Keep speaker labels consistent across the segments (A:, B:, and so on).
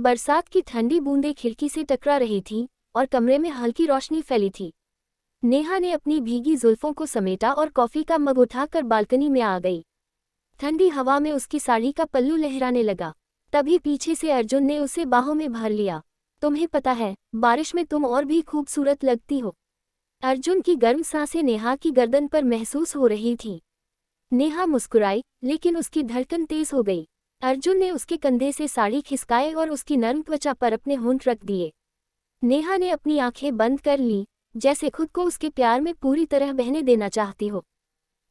A: बरसात की ठंडी बूंदें खिड़की से टकरा रही थीं और कमरे में हल्की रोशनी फैली थी। नेहा ने अपनी भीगी जुल्फों को समेटा और कॉफी का मग उठाकर बालकनी में आ गई। ठंडी हवा में उसकी साड़ी का पल्लू लहराने लगा। तभी पीछे से अर्जुन ने उसे बाहों में भर लिया। तुम्हें पता है, बारिश में तुम और भी खूबसूरत लगती हो। अर्जुन की गर्म सांसें नेहा की गर्दन पर महसूस हो रही थीं। नेहा मुस्कुराई, लेकिन उसकी धड़कन तेज हो गई। अर्जुन ने उसके कंधे से साड़ी खिसकाए और उसकी नरम त्वचा पर अपने होंठ रख दिए। नेहा ने अपनी आंखें बंद कर लीं, जैसे खुद को उसके प्यार में पूरी तरह बहने देना चाहती हो।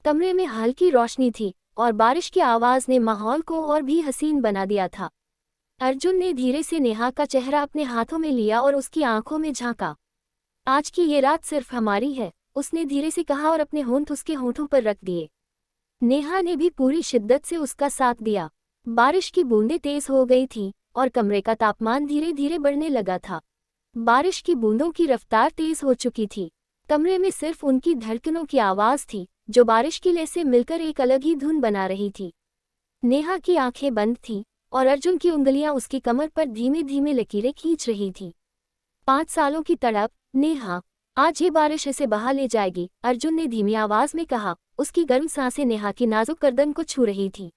A: कमरे में हल्की रोशनी थी और बारिश की आवाज़ ने माहौल को और भी हसीन बना दिया था। अर्जुन ने धीरे से नेहा का चेहरा अपने हाथों में लिया और उसकी आंखों में झांका। आज की ये रात सिर्फ हमारी है, उसने धीरे से कहा और अपने होंठ उसके होंठों पर रख दिए। नेहा ने भी पूरी शिद्दत से उसका साथ दिया। बारिश की बूंदें तेज हो गई थीं और कमरे का तापमान धीरे धीरे बढ़ने लगा था। बारिश की बूंदों की रफ्तार तेज हो चुकी थी। कमरे में सिर्फ उनकी धड़कनों की आवाज़ थी, जो बारिश की लय से मिलकर एक अलग ही धुन बना रही थी। नेहा की आंखें बंद थीं और अर्जुन की उंगलियां उसकी कमर पर धीमे धीमे लकीरें खींच रही थीं। 5 सालों की तड़प। नेहा, आज ये बारिश इसे बहा ले जाएगी, अर्जुन ने धीमी आवाज में कहा। उसकी गर्म सांसें नेहा की नाजुक गर्दन को छू रही थी।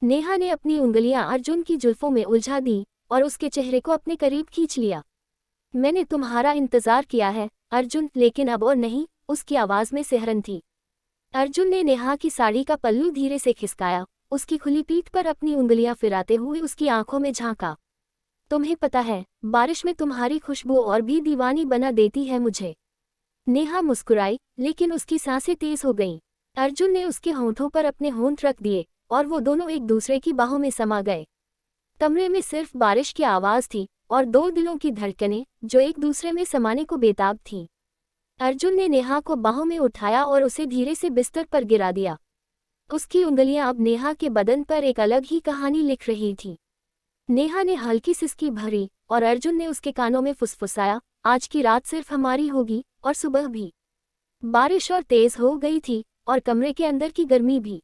A: नेहा ने अपनी उंगलियां अर्जुन की जुल्फों में उलझा दी और उसके चेहरे को अपने करीब खींच लिया। मैंने तुम्हारा इंतजार किया है अर्जुन, लेकिन अब और नहीं, उसकी आवाज में सिहरन थी। अर्जुन ने नेहा की साड़ी का पल्लू धीरे से खिसकाया, उसकी खुली पीठ पर अपनी उंगलियां फिराते हुए उसकी आंखों में झांका। तुम्हें पता है, बारिश में तुम्हारी खुशबू और भी दीवानी बना देती है मुझे। नेहा मुस्कुराई, लेकिन उसकी सांसें तेज हो गईं। अर्जुन ने उसके होंठों पर अपने होंठ रख दिए और वो दोनों एक दूसरे की बाहों में समा गए। कमरे में सिर्फ बारिश की आवाज़ थी और दो दिलों की धड़कनें जो एक दूसरे में समाने को बेताब थीं। अर्जुन ने नेहा को बाहों में उठाया और उसे धीरे से बिस्तर पर गिरा दिया। उसकी उंगलियां अब नेहा के बदन पर एक अलग ही कहानी लिख रही थीं। नेहा ने हल्की सिसकी भरी और अर्जुन ने उसके कानों में फुसफुसाया, आज की रात सिर्फ हमारी होगी और सुबह भी। बारिश और तेज हो गई थी और कमरे के अंदर की गर्मी भी।